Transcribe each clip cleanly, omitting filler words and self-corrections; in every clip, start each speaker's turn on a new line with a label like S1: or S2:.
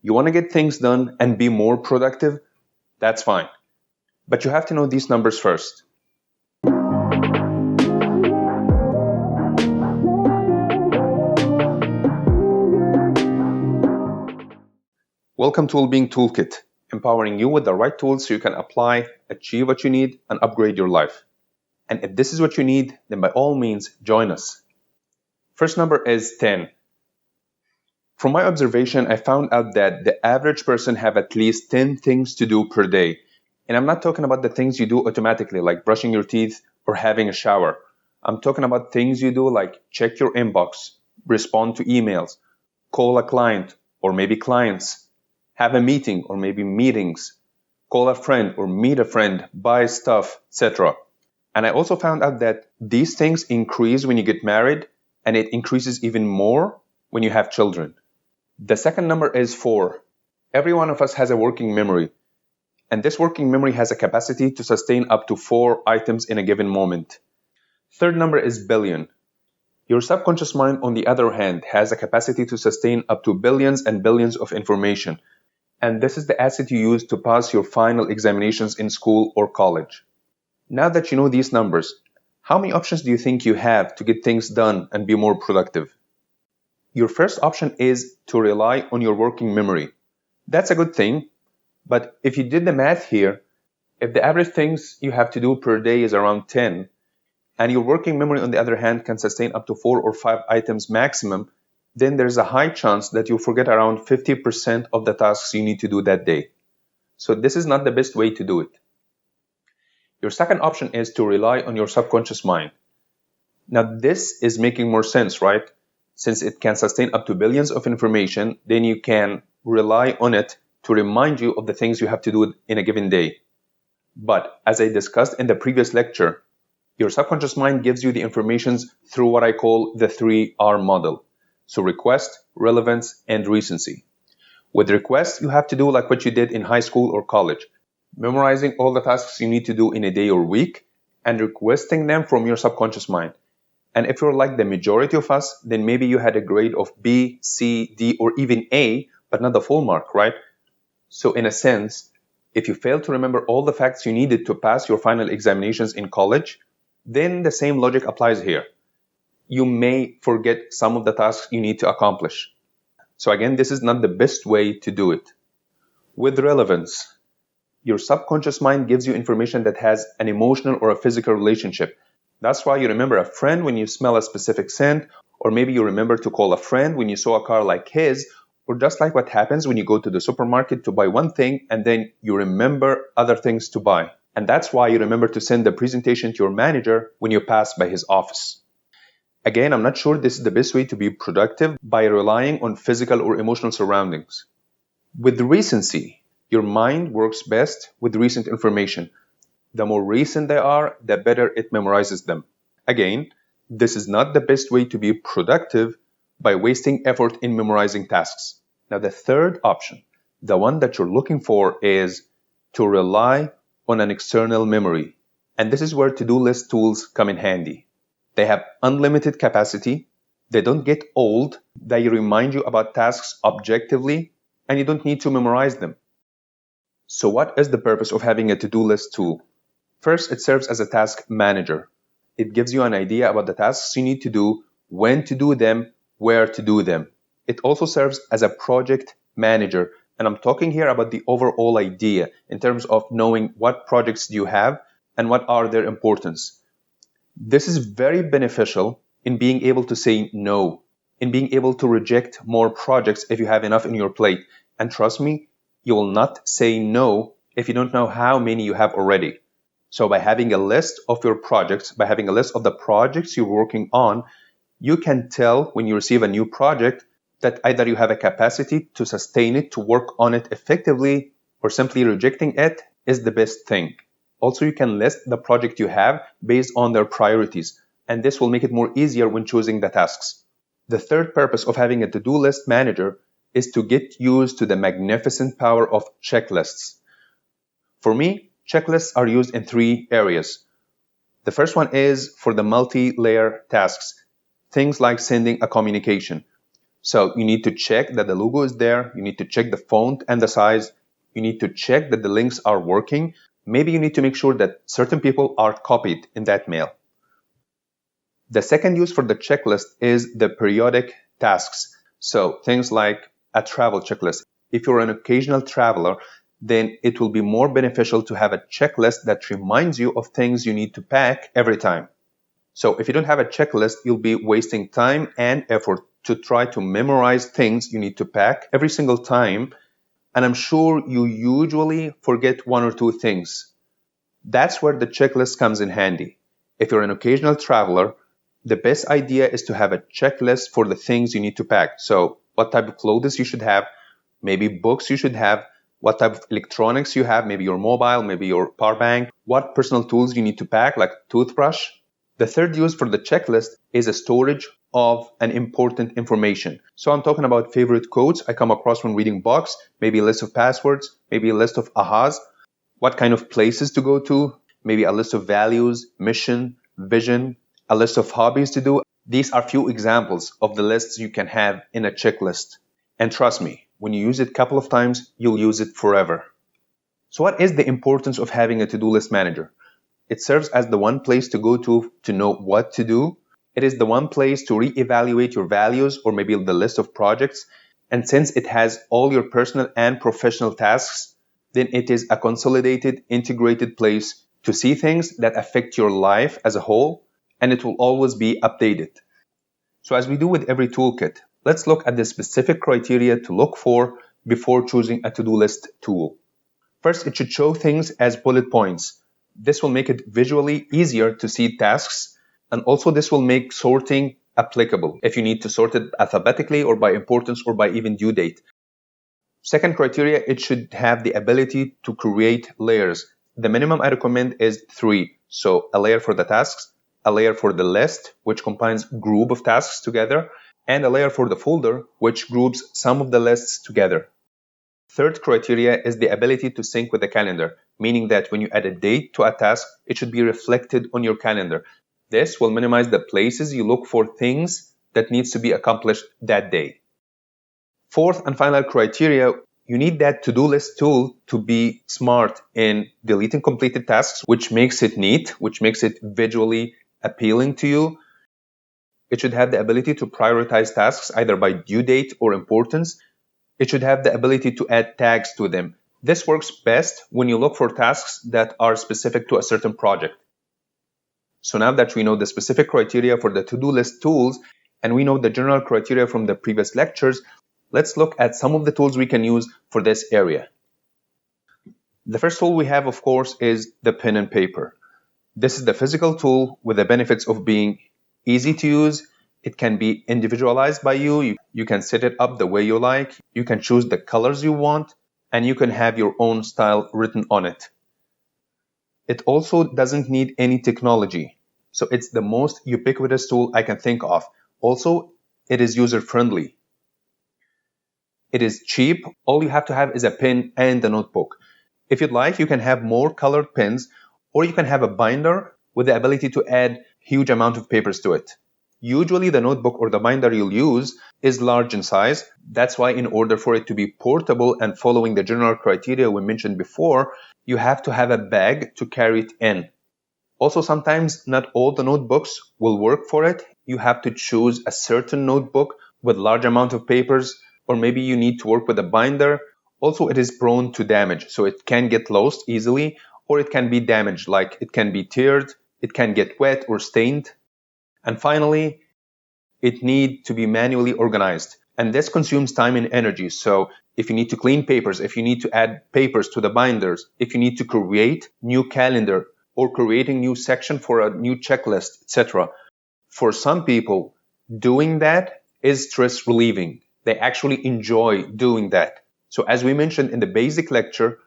S1: You want to get things done and be more productive? That's fine. But you have to know these numbers first. Welcome to Wellbeing Toolkit, empowering you with the right tools so you can apply, achieve what you need, and upgrade your life. And if this is what you need, then by all means, join us. First number is 10. From my observation, I found out that the average person have at least 10 things to do per day. And I'm not talking about the things you do automatically, like brushing your teeth or having a shower. I'm talking about things you do like check your inbox, respond to emails, call a client or maybe clients, have a meeting or maybe meetings, call a friend or meet a friend, buy stuff, etc. And I also found out that these things increase when you get married, and it increases even more when you have children. The second number is 4. Every one of us has a working memory, and this working memory has a capacity to sustain up to 4 items in a given moment. Third number is billion. Your subconscious mind, on the other hand, has a capacity to sustain up to billions and billions of information, and this is the asset you use to pass your final examinations in school or college. Now that you know these numbers, how many options do you think you have to get things done and be more productive? Your first option is to rely on your working memory. That's a good thing, but if you did the math here, if the average things you have to do per day is around 10, and your working memory on the other hand can sustain up to 4 or 5 items maximum, then there's a high chance that you'll forget around 50% of the tasks you need to do that day. So this is not the best way to do it. Your second option is to rely on your subconscious mind. Now this is making more sense, right? Since it can sustain up to billions of information, then you can rely on it to remind you of the things you have to do in a given day. But as I discussed in the previous lecture, your subconscious mind gives you the information through what I call the 3R model. So request, relevance, and recency. With request, you have to do like what you did in high school or college, memorizing all the tasks you need to do in a day or week and requesting them from your subconscious mind. And if you're like the majority of us, then maybe you had a grade of B, C, D, or even A, but not the full mark, right? So in a sense, if you fail to remember all the facts you needed to pass your final examinations in college, then the same logic applies here. You may forget some of the tasks you need to accomplish. So again, this is not the best way to do it. With relevance, your subconscious mind gives you information that has an emotional or a physical relationship. That's why you remember a friend when you smell a specific scent, or maybe you remember to call a friend when you saw a car like his, or just like what happens when you go to the supermarket to buy one thing and then you remember other things to buy. And that's why you remember to send the presentation to your manager when you pass by his office. Again, I'm not sure this is the best way to be productive by relying on physical or emotional surroundings. With recency, your mind works best with recent information. The more recent they are, the better it memorizes them. Again, this is not the best way to be productive by wasting effort in memorizing tasks. Now, the third option, the one that you're looking for, is to rely on an external memory. And this is where to-do list tools come in handy. They have unlimited capacity, they don't get old, they remind you about tasks objectively, and you don't need to memorize them. So what is the purpose of having a to-do list tool? First, it serves as a task manager. It gives you an idea about the tasks you need to do, when to do them, where to do them. It also serves as a project manager, and I'm talking here about the overall idea in terms of knowing what projects do you have and what are their importance. This is very beneficial in being able to say no, in being able to reject more projects if you have enough in your plate. And trust me, you will not say no if you don't know how many you have already. So by having a list of your projects, by having a list of the projects you're working on, you can tell when you receive a new project that either you have a capacity to sustain it, to work on it effectively, or simply rejecting it is the best thing. Also, you can list the project you have based on their priorities, and this will make it more easier when choosing the tasks. The third purpose of having a to-do list manager is to get used to the magnificent power of checklists. For me, checklists are used in 3 areas. The first one is for the multi-layer tasks, things like sending a communication. So you need to check that the logo is there. You need to check the font and the size. You need to check that the links are working. Maybe you need to make sure that certain people are copied in that mail. The second use for the checklist is the periodic tasks. So things like a travel checklist. If you're an occasional traveler, then it will be more beneficial to have a checklist that reminds you of things you need to pack every time. So if you don't have a checklist, you'll be wasting time and effort to try to memorize things you need to pack every single time. And I'm sure you usually forget one or two things. That's where the checklist comes in handy. If you're an occasional traveler, the best idea is to have a checklist for the things you need to pack. So what type of clothes you should have, maybe books you should have, what type of electronics you have, maybe your mobile, maybe your power bank, what personal tools you need to pack, like toothbrush. The third use for the checklist is a storage of an important information. So I'm talking about favorite quotes I come across when reading books, maybe a list of passwords, maybe a list of ahas, what kind of places to go to, maybe a list of values, mission, vision, a list of hobbies to do. These are few examples of the lists you can have in a checklist. And trust me, when you use it a couple of times, you'll use it forever. So what is the importance of having a to-do list manager? It serves as the one place to go to know what to do. It is the one place to reevaluate your values or maybe the list of projects. And since it has all your personal and professional tasks, then it is a consolidated, integrated place to see things that affect your life as a whole, and it will always be updated. So as we do with every toolkit, let's look at the specific criteria to look for before choosing a to-do list tool. First, it should show things as bullet points. This will make it visually easier to see tasks, and also this will make sorting applicable if you need to sort it alphabetically or by importance or by even due date. Second criteria, it should have the ability to create layers. The minimum I recommend is 3. So a layer for the tasks, a layer for the list, which combines group of tasks together, and a layer for the folder, which groups some of the lists together. Third criteria is the ability to sync with the calendar, meaning that when you add a date to a task, it should be reflected on your calendar. This will minimize the places you look for things that needs to be accomplished that day. Fourth and final criteria, you need that to-do list tool to be smart in deleting completed tasks, which makes it neat, which makes it visually appealing to you. It should have the ability to prioritize tasks either by due date or importance. It should have the ability to add tags to them. This works best when you look for tasks that are specific to a certain project. So now that we know the specific criteria for the to-do list tools, and we know the general criteria from the previous lectures, let's look at some of the tools we can use for this area. The first tool we have, of course, is the pen and paper. This is the physical tool with the benefits of being easy to use. It can be individualized by you. You can set it up the way you like. You can choose the colors you want, and you can have your own style written on it. It also doesn't need any technology. So it's the most ubiquitous tool I can think of. Also, it is user-friendly. It is cheap. All you have to have is a pen and a notebook. If you'd like, you can have more colored pens, or you can have a binder with the ability to add huge amount of papers to it. Usually the notebook or the binder you'll use is large in size. That's why in order for it to be portable and following the general criteria we mentioned before, you have to have a bag to carry it in. Also, sometimes not all the notebooks will work for it. You have to choose a certain notebook with large amount of papers, or maybe you need to work with a binder. Also, it is prone to damage, so it can get lost easily, or it can be damaged, like it can be teared, it can get wet or stained. And finally, it needs to be manually organized. And this consumes time and energy. So if you need to clean papers, if you need to add papers to the binders, if you need to create new calendar or creating new section for a new checklist, etc. For some people, doing that is stress relieving. They actually enjoy doing that. So as we mentioned in the basic lecture,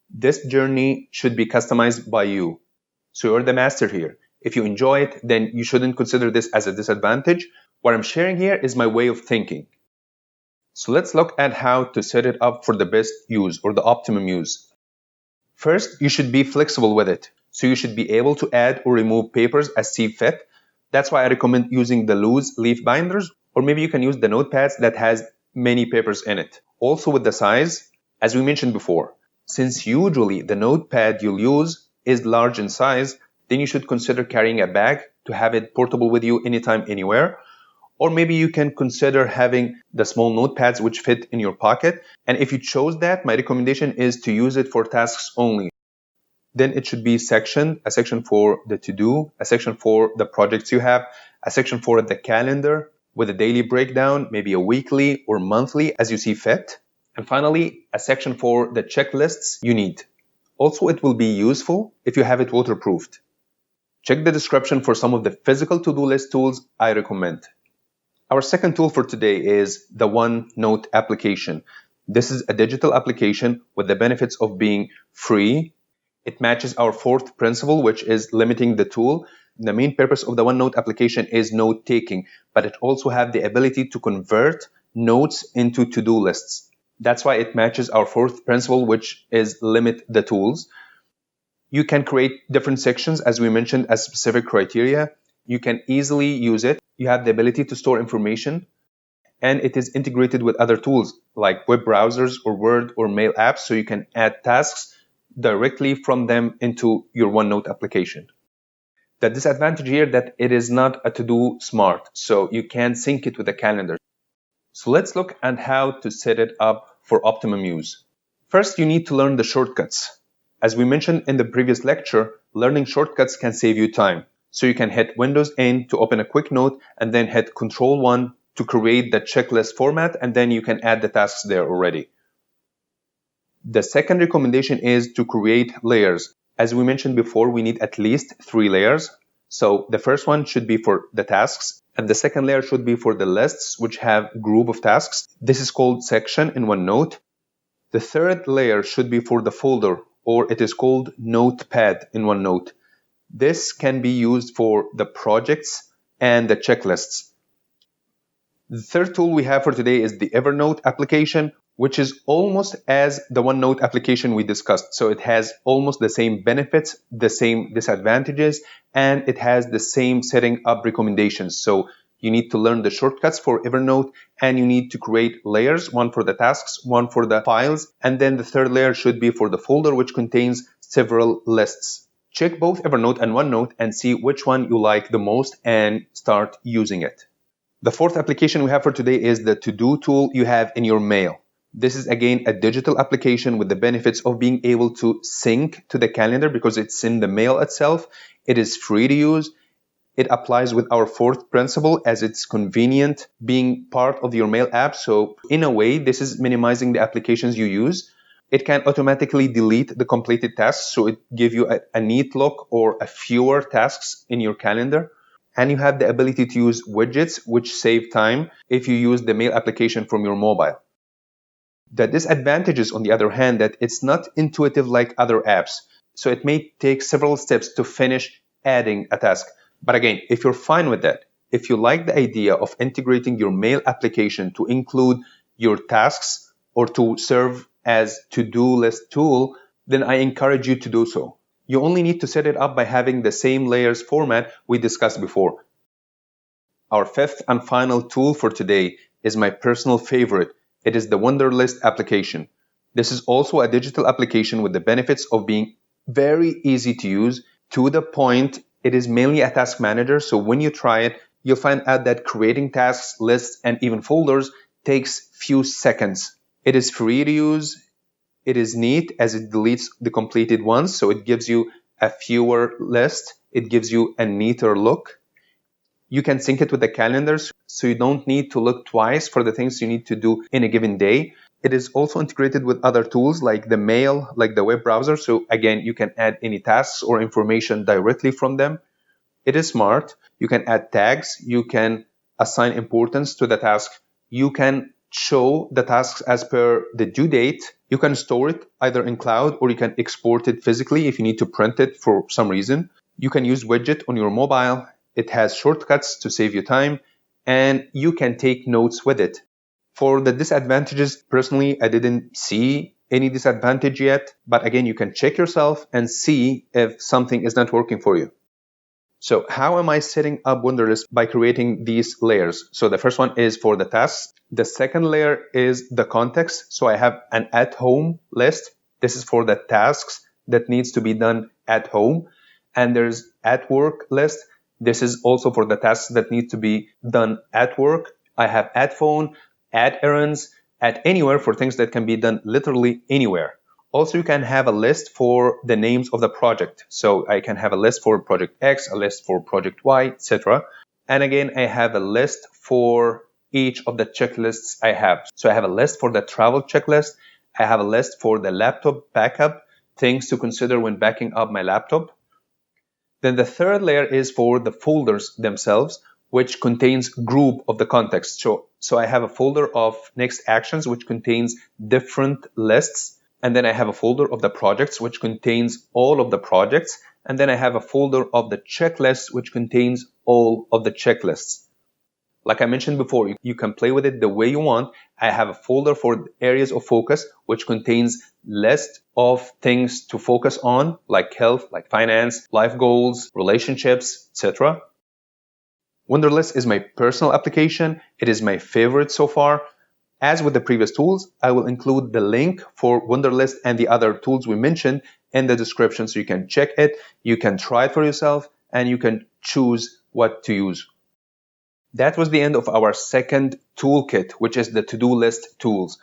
S1: this journey should be customized by you. So you're the master here. If you enjoy it, then you shouldn't consider this as a disadvantage. What I'm sharing here is my way of thinking. So let's look at how to set it up for the best use or the optimum use. First, you should be flexible with it. So you should be able to add or remove papers as see fit. That's why I recommend using the loose leaf binders Or maybe you can use the notepads that has many papers in it. Also with the size, as we mentioned before, since usually the notepad you'll use is large in size, then you should consider carrying a bag to have it portable with you anytime, anywhere. Or maybe you can consider having the small notepads which fit in your pocket. And if you chose that, my recommendation is to use it for tasks only. Then it should be sectioned, a section for the to-do, a section for the projects you have, a section for the calendar with a daily breakdown, maybe a weekly or monthly as you see fit. And finally, a section for the checklists you need. Also, it will be useful if you have it waterproofed. Check the description for some of the physical to-do list tools I recommend. Our second tool for today is the OneNote application. This is a digital application with the benefits of being free. It matches our fourth principle, which is limiting the tool. The main purpose of the OneNote application is note-taking, but it also has the ability to convert notes into to-do lists. That's why it matches our fourth principle, which is limit the tools. You can create different sections, as we mentioned, as specific criteria. You can easily use it. You have the ability to store information, and it is integrated with other tools like web browsers or Word or mail apps, so you can add tasks directly from them into your OneNote application. The disadvantage here that it is not a to-do smart, so you can't sync it with the calendar. So let's look at how to set it up for optimum use. First, you need to learn the shortcuts. As we mentioned in the previous lecture, learning shortcuts can save you time. So you can hit Windows N to open a quick note and then hit Control 1 to create the checklist format, and then you can add the tasks there already. The second recommendation is to create layers. As we mentioned before, we need at least 3 layers. So the first one should be for the tasks, and the second layer should be for the lists which have group of tasks. This is called section in OneNote. The third layer should be for the folder, or it is called notepad in OneNote. This can be used for the projects and the checklists. The third tool we have for today is the Evernote application, which is almost as the OneNote application we discussed. So it has almost the same benefits, the same disadvantages, and it has the same setting up recommendations. So you need to learn the shortcuts for Evernote, and you need to create layers, one for the tasks, one for the files, and then the third layer should be for the folder, which contains several lists. Check both Evernote and OneNote and see which one you like the most and start using it. The fourth application we have for today is the to-do tool you have in your mail. This is again a digital application with the benefits of being able to sync to the calendar because it's in the mail itself. It is free to use. It applies with our fourth principle as it's convenient being part of your mail app. So in a way, this is minimizing the applications you use. It can automatically delete the completed tasks, so it gives you a neat look or a fewer tasks in your calendar. And you have the ability to use widgets, which save time if you use the mail application from your mobile. The disadvantages, on the other hand, that it's not intuitive like other apps. So it may take several steps to finish adding a task. But again, if you're fine with that, if you like the idea of integrating your mail application to include your tasks or to serve as to-do list tool, then I encourage you to do so. You only need to set it up by having the same layers format we discussed before. Our fifth and final tool for today is my personal favorite. It is the Wunderlist application. This is also a digital application with the benefits of being very easy to use, to the point. It is mainly a task manager, so when you try it, you'll find out that creating tasks, lists, and even folders takes few seconds. It is free to use. It is neat as it deletes the completed ones, so it gives you a fewer list. It gives you a neater look. You can sync it with the calendars, so you don't need to look twice for the things you need to do in a given day. It is also integrated with other tools like the mail, like the web browser. So again, you can add any tasks or information directly from them. It is smart. You can add tags. You can assign importance to the task. You can show the tasks as per the due date. You can store it either in cloud or you can export it physically if you need to print it for some reason. You can use widget on your mobile. It has shortcuts to save you time, and you can take notes with it. For the disadvantages, personally, I didn't see any disadvantage yet, but again, you can check yourself and see if something is not working for you. So how am I setting up Wunderlist? By creating these layers. So the first one is for the tasks. The second layer is the context. So I have an at home list. This is for the tasks that needs to be done at home. And there's at work list. This is also for the tasks that need to be done at work. I have at phone, at errands, at anywhere for things that can be done literally anywhere. Also, you can have a list for the names of the project. So I can have a list for project X, a list for project Y, etc. And again, I have a list for each of the checklists I have. So I have a list for the travel checklist. I have a list for the laptop backup, things to consider when backing up my laptop. Then the third layer is for the folders themselves, which contains group of the context. So I have a folder of next actions, which contains different lists. And then I have a folder of the projects, which contains all of the projects. And then I have a folder of the checklists, which contains all of the checklists. Like I mentioned before, you can play with it the way you want. I have a folder for areas of focus, which contains list of things to focus on, like health, like finance, life goals, relationships, etc. Wunderlist is my personal application. It is my favorite so far. As with the previous tools, I will include the link for Wunderlist and the other tools we mentioned in the description so you can check it, you can try it for yourself, and you can choose what to use. That was the end of our second toolkit, which is the to-do list tools.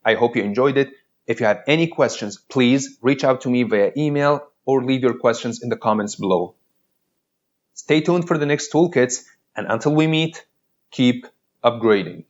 S1: I hope you enjoyed it. If you have any questions, please reach out to me via email or leave your questions in the comments below. Stay tuned for the next toolkits, and until we meet, keep upgrading.